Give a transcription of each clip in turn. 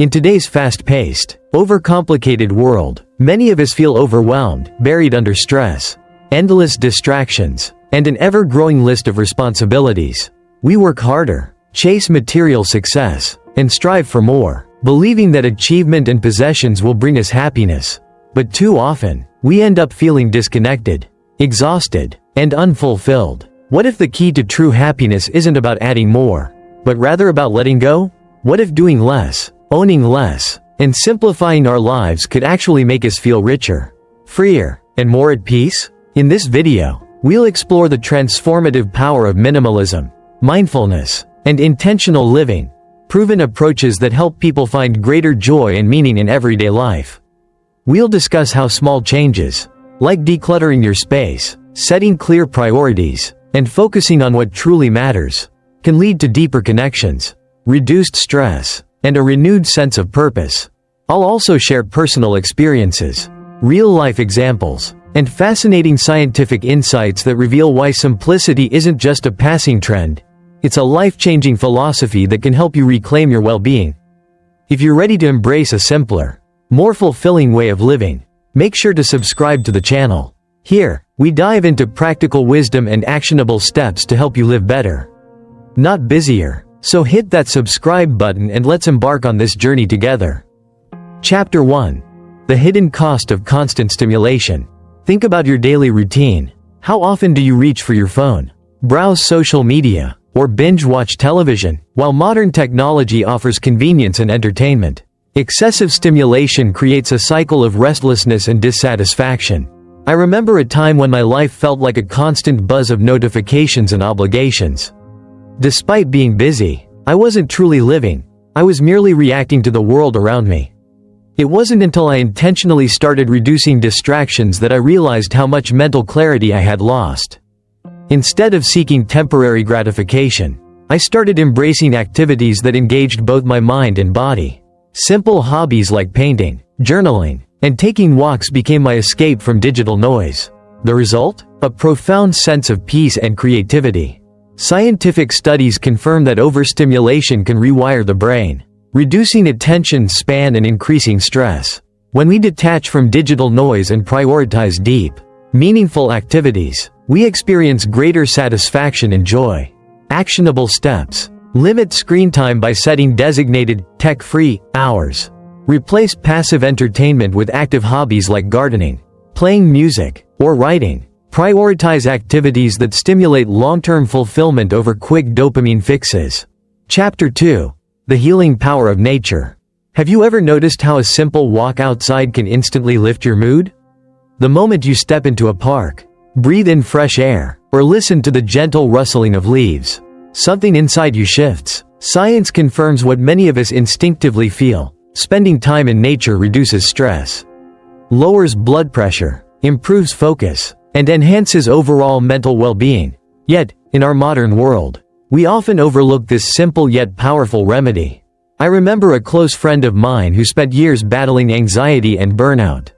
In today's fast-paced, overcomplicated world, many of us feel overwhelmed, buried under stress, endless distractions, and an ever-growing list of responsibilities. We work harder, chase material success, and strive for more, believing that achievement and possessions will bring us happiness. But too often, we end up feeling disconnected, exhausted, and unfulfilled. What if the key to true happiness isn't about adding more, but rather about letting go? What if doing less, owning less, and simplifying our lives could actually make us feel richer, freer, and more at peace? In this video, we'll explore the transformative power of minimalism, mindfulness, and intentional living, proven approaches that help people find greater joy and meaning in everyday life. We'll discuss how small changes, like decluttering your space, setting clear priorities, and focusing on what truly matters, can lead to deeper connections, reduced stress, and a renewed sense of purpose. I'll also share personal experiences, real-life examples, and fascinating scientific insights that reveal why simplicity isn't just a passing trend. It's a life-changing philosophy that can help you reclaim your well-being. If you're ready to embrace a simpler, more fulfilling way of living, make sure to subscribe to the channel. Here, we dive into practical wisdom and actionable steps to help you live better, not busier. So hit that subscribe button and let's embark on this journey together. Chapter 1. The hidden cost of constant stimulation. Think about your daily routine. How often do you reach for your phone, browse social media, or binge-watch television? While modern technology offers convenience and entertainment, excessive stimulation creates a cycle of restlessness and dissatisfaction. I remember a time when my life felt like a constant buzz of notifications and obligations. Despite being busy, I wasn't truly living. I was merely reacting to the world around me. It wasn't until I intentionally started reducing distractions that I realized how much mental clarity I had lost. Instead of seeking temporary gratification, I started embracing activities that engaged both my mind and body. Simple hobbies like painting, journaling, and taking walks became my escape from digital noise. The result? A profound sense of peace and creativity. Scientific studies confirm that overstimulation can rewire the brain, reducing attention span and increasing stress. When we detach from digital noise and prioritize deep, meaningful activities, we experience greater satisfaction and joy. Actionable steps. Limit screen time by setting designated, tech-free hours. Replace passive entertainment with active hobbies like gardening, playing music, or writing. Prioritize activities that stimulate long-term fulfillment over quick dopamine fixes. Chapter 2. The healing power of nature. Have you ever noticed how a simple walk outside can instantly lift your mood? The moment you step into a park, breathe in fresh air, or listen to the gentle rustling of leaves, something inside you shifts. Science confirms what many of us instinctively feel. Spending time in nature reduces stress, lowers blood pressure, improves focus, and enhances overall mental well-being. Yet, in our modern world, we often overlook this simple yet powerful remedy. I remember a close friend of mine who spent years battling anxiety and burnout.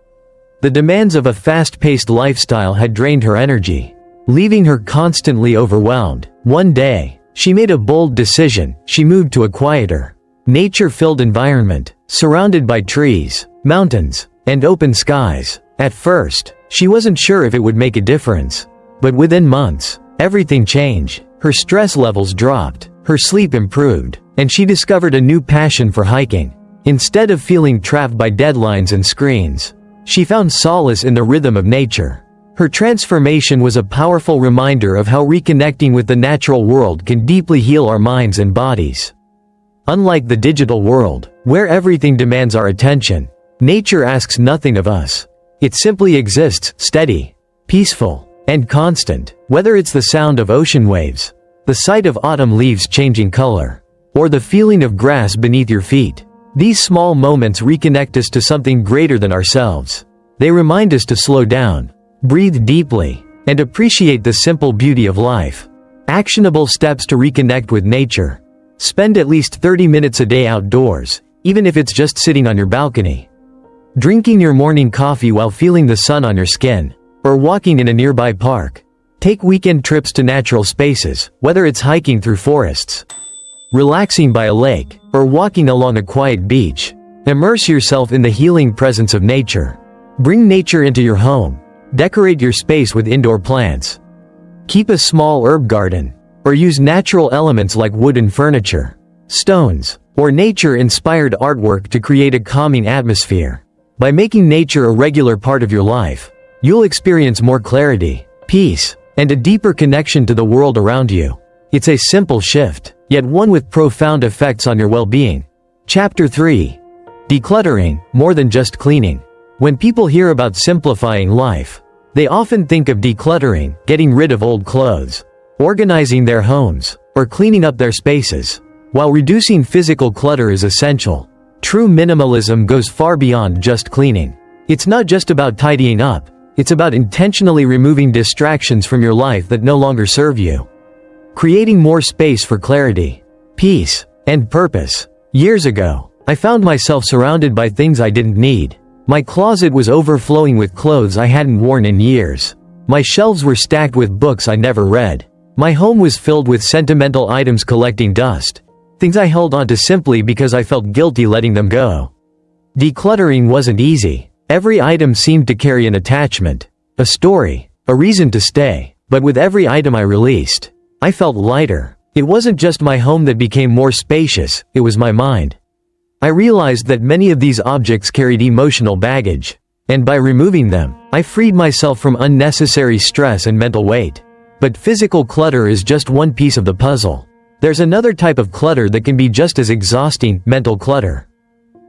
The demands of a fast-paced lifestyle had drained her energy, leaving her constantly overwhelmed. One day, she made a bold decision. She moved to a quieter, nature-filled environment, surrounded by trees, mountains, and open skies. At first, she wasn't sure if it would make a difference. But within months, everything changed. Her stress levels dropped, her sleep improved, and she discovered a new passion for hiking. Instead of feeling trapped by deadlines and screens, she found solace in the rhythm of nature. Her transformation was a powerful reminder of how reconnecting with the natural world can deeply heal our minds and bodies. Unlike the digital world, where everything demands our attention, nature asks nothing of us. It simply exists, steady, peaceful, and constant. Whether it's the sound of ocean waves, the sight of autumn leaves changing color, or the feeling of grass beneath your feet, these small moments reconnect us to something greater than ourselves. They remind us to slow down, breathe deeply, and appreciate the simple beauty of life. Actionable steps to reconnect with nature. Spend at least 30 minutes a day outdoors, even if it's just sitting on your balcony, drinking your morning coffee while feeling the sun on your skin, or walking in a nearby park. Take weekend trips to natural spaces, whether it's hiking through forests, relaxing by a lake, or walking along a quiet beach. Immerse yourself in the healing presence of nature. Bring nature into your home. Decorate your space with indoor plants. Keep a small herb garden, or use natural elements like wooden furniture, stones, or nature-inspired artwork to create a calming atmosphere. By making nature a regular part of your life, you'll experience more clarity, peace, and a deeper connection to the world around you. It's a simple shift, yet one with profound effects on your well-being. Chapter 3. Decluttering, more than just cleaning. When people hear about simplifying life, they often think of decluttering, getting rid of old clothes, organizing their homes, or cleaning up their spaces. While reducing physical clutter is essential, true minimalism goes far beyond just cleaning. It's not just about tidying up, it's about intentionally removing distractions from your life that no longer serve you. Creating more space for clarity, peace, and purpose. Years ago, I found myself surrounded by things I didn't need. My closet was overflowing with clothes I hadn't worn in years. My shelves were stacked with books I never read. My home was filled with sentimental items collecting dust, things I held onto simply because I felt guilty letting them go. Decluttering wasn't easy. Every item seemed to carry an attachment, a story, a reason to stay. But with every item I released, I felt lighter. It wasn't just my home that became more spacious, it was my mind. I realized that many of these objects carried emotional baggage, and by removing them, I freed myself from unnecessary stress and mental weight. But physical clutter is just one piece of the puzzle. There's another type of clutter that can be just as exhausting: mental clutter.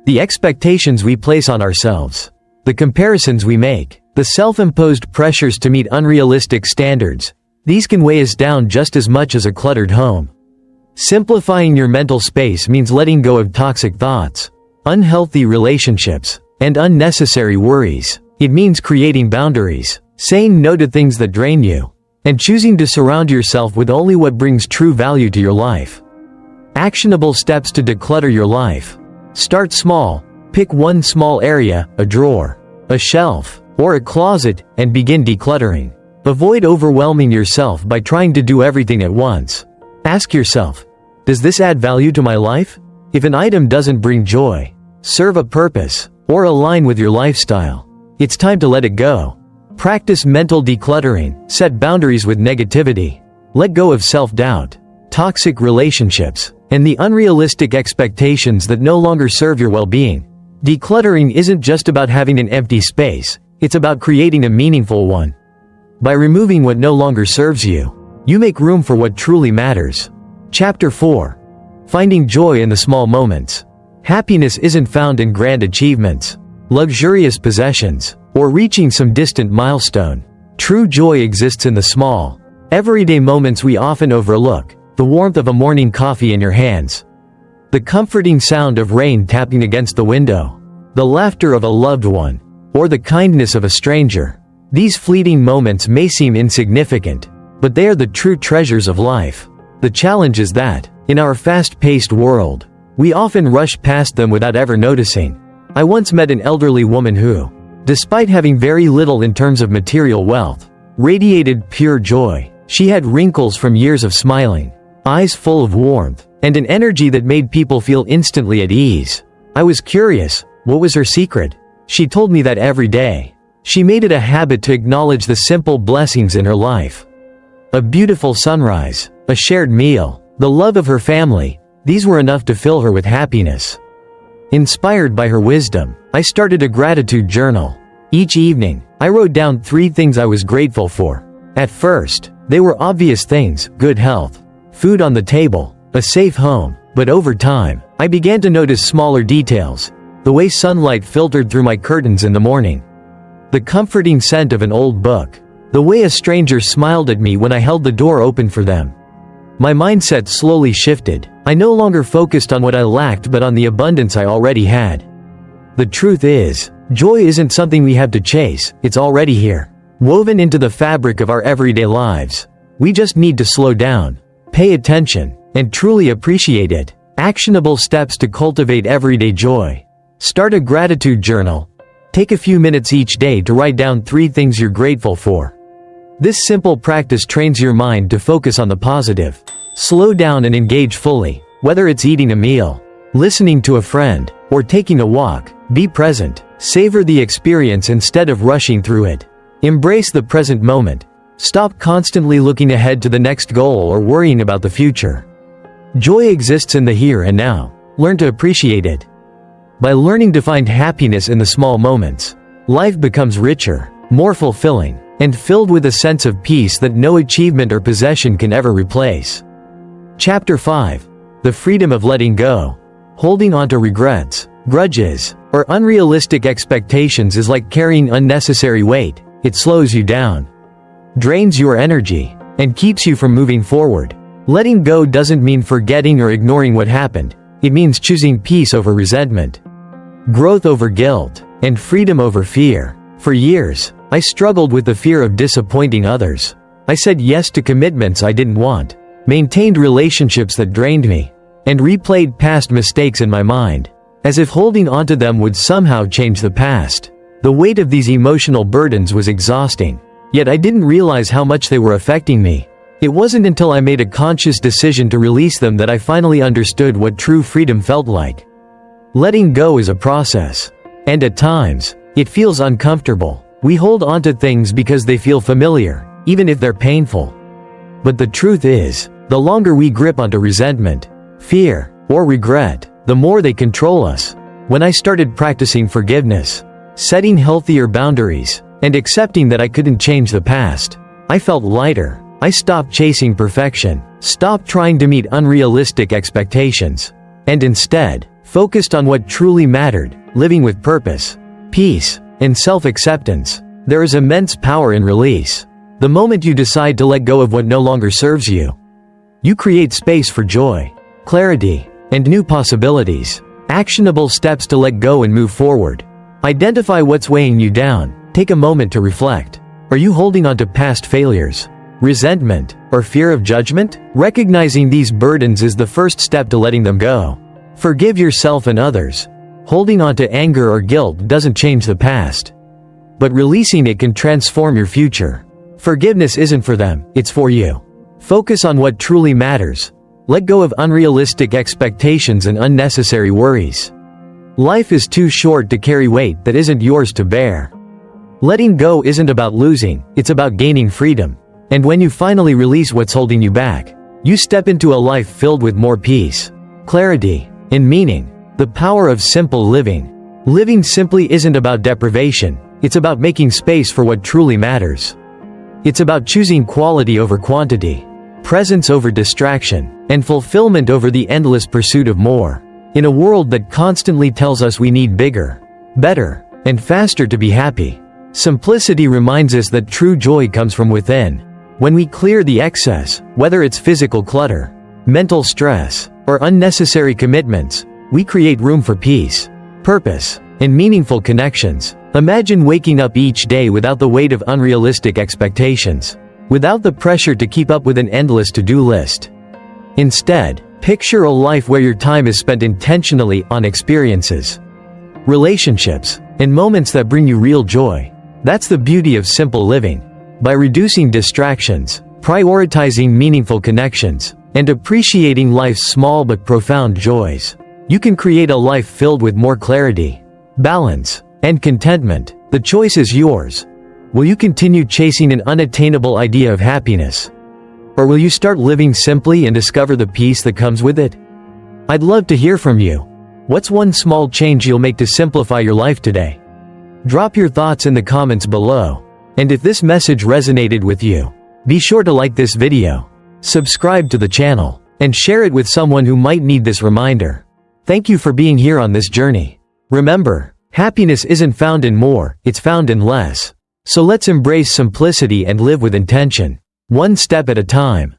The expectations we place on ourselves, the comparisons we make, the self-imposed pressures to meet unrealistic standards, these can weigh us down just as much as a cluttered home. Simplifying your mental space means letting go of toxic thoughts, unhealthy relationships, and unnecessary worries. It means creating boundaries, saying no to things that drain you, and choosing to surround yourself with only what brings true value to your life. Actionable steps to declutter your life. Start small. Pick one small area, a drawer, a shelf, or a closet, and begin decluttering. Avoid overwhelming yourself by trying to do everything at once. Ask yourself, does this add value to my life? If an item doesn't bring joy, serve a purpose, or align with your lifestyle, it's time to let it go. Practice mental decluttering. Set boundaries with negativity. Let go of self-doubt, toxic relationships, and the unrealistic expectations that no longer serve your well-being. Decluttering isn't just about having an empty space, it's about creating a meaningful one. By removing what no longer serves you, you make room for what truly matters. Chapter 4. Finding joy in the small moments. Happiness isn't found in grand achievements, luxurious possessions, or reaching some distant milestone. True joy exists in the small, everyday moments we often overlook: the warmth of a morning coffee in your hands, the comforting sound of rain tapping against the window, the laughter of a loved one, or the kindness of a stranger. These fleeting moments may seem insignificant, but they are the true treasures of life. The challenge is that, in our fast-paced world, we often rush past them without ever noticing. I once met an elderly woman who, despite having very little in terms of material wealth, radiated pure joy. She had wrinkles from years of smiling, eyes full of warmth, and an energy that made people feel instantly at ease. I was curious, what was her secret? She told me that every day, she made it a habit to acknowledge the simple blessings in her life. A beautiful sunrise, a shared meal, the love of her family, these were enough to fill her with happiness. Inspired by her wisdom, I started a gratitude journal. Each evening, I wrote down 3 things I was grateful for. At first, they were obvious things: good health, food on the table, a safe home. But over time, I began to notice smaller details: the way sunlight filtered through my curtains in the morning, the comforting scent of an old book, the way a stranger smiled at me when I held the door open for them. My mindset slowly shifted. I no longer focused on what I lacked but on the abundance I already had. The truth is, joy isn't something we have to chase, it's already here, woven into the fabric of our everyday lives. We just need to slow down, pay attention, and truly appreciate it. Actionable steps to cultivate everyday joy. Start a gratitude journal. Take a few minutes each day to write down 3 things you're grateful for. This simple practice trains your mind to focus on the positive. Slow down and engage fully, whether it's eating a meal, listening to a friend, or taking a walk. Be present. Savor the experience instead of rushing through it. Embrace the present moment. Stop constantly looking ahead to the next goal or worrying about the future. Joy exists in the here and now. Learn to appreciate it. By learning to find happiness in the small moments, life becomes richer, more fulfilling, and filled with a sense of peace that no achievement or possession can ever replace. Chapter 5. The freedom of letting go. Holding on to regrets, grudges, or unrealistic expectations is like carrying unnecessary weight. It slows you down, drains your energy, and keeps you from moving forward. Letting go doesn't mean forgetting or ignoring what happened. It means choosing peace over resentment, growth over guilt, and freedom over fear. For years, I struggled with the fear of disappointing others. I said yes to commitments I didn't want, maintained relationships that drained me, and replayed past mistakes in my mind, as if holding onto them would somehow change the past. The weight of these emotional burdens was exhausting, yet I didn't realize how much they were affecting me. It wasn't until I made a conscious decision to release them that I finally understood what true freedom felt like. Letting go is a process, and at times, it feels uncomfortable. We hold onto things because they feel familiar, even if they're painful. But the truth is, the longer we grip onto resentment, fear, or regret, the more they control us. When I started practicing forgiveness, setting healthier boundaries, and accepting that I couldn't change the past, I felt lighter. I stopped chasing perfection, stopped trying to meet unrealistic expectations, and instead, focused on what truly mattered, living with purpose, peace, and self-acceptance. There is immense power in release. The moment you decide to let go of what no longer serves you, you create space for joy, clarity, and new possibilities. Actionable steps to let go and move forward. Identify what's weighing you down. Take a moment to reflect. Are you holding on to past failures, resentment, or fear of judgment? Recognizing these burdens is the first step to letting them go. Forgive yourself and others. Holding on to anger or guilt doesn't change the past, but releasing it can transform your future. Forgiveness isn't for them, it's for you. Focus on what truly matters. Let go of unrealistic expectations and unnecessary worries. Life is too short to carry weight that isn't yours to bear. Letting go isn't about losing, it's about gaining freedom. And when you finally release what's holding you back, you step into a life filled with more peace, clarity, and meaning. The power of simple living. Living simply isn't about deprivation, it's about making space for what truly matters. It's about choosing quality over quantity, presence over distraction, and fulfillment over the endless pursuit of more. In a world that constantly tells us we need bigger, better, and faster to be happy, simplicity reminds us that true joy comes from within. When we clear the excess, whether it's physical clutter, mental stress, or unnecessary commitments, we create room for peace, purpose, and meaningful connections. Imagine waking up each day without the weight of unrealistic expectations, without the pressure to keep up with an endless to-do list. Instead, picture a life where your time is spent intentionally on experiences, relationships, and moments that bring you real joy. That's the beauty of simple living. By reducing distractions, prioritizing meaningful connections, and appreciating life's small but profound joys, you can create a life filled with more clarity, balance, and contentment. The choice is yours. Will you continue chasing an unattainable idea of happiness? Or will you start living simply and discover the peace that comes with it? I'd love to hear from you. What's one small change you'll make to simplify your life today? Drop your thoughts in the comments below. And if this message resonated with you, be sure to like this video, subscribe to the channel, and share it with someone who might need this reminder. Thank you for being here on this journey. Remember, happiness isn't found in more, it's found in less. So let's embrace simplicity and live with intention, one step at a time.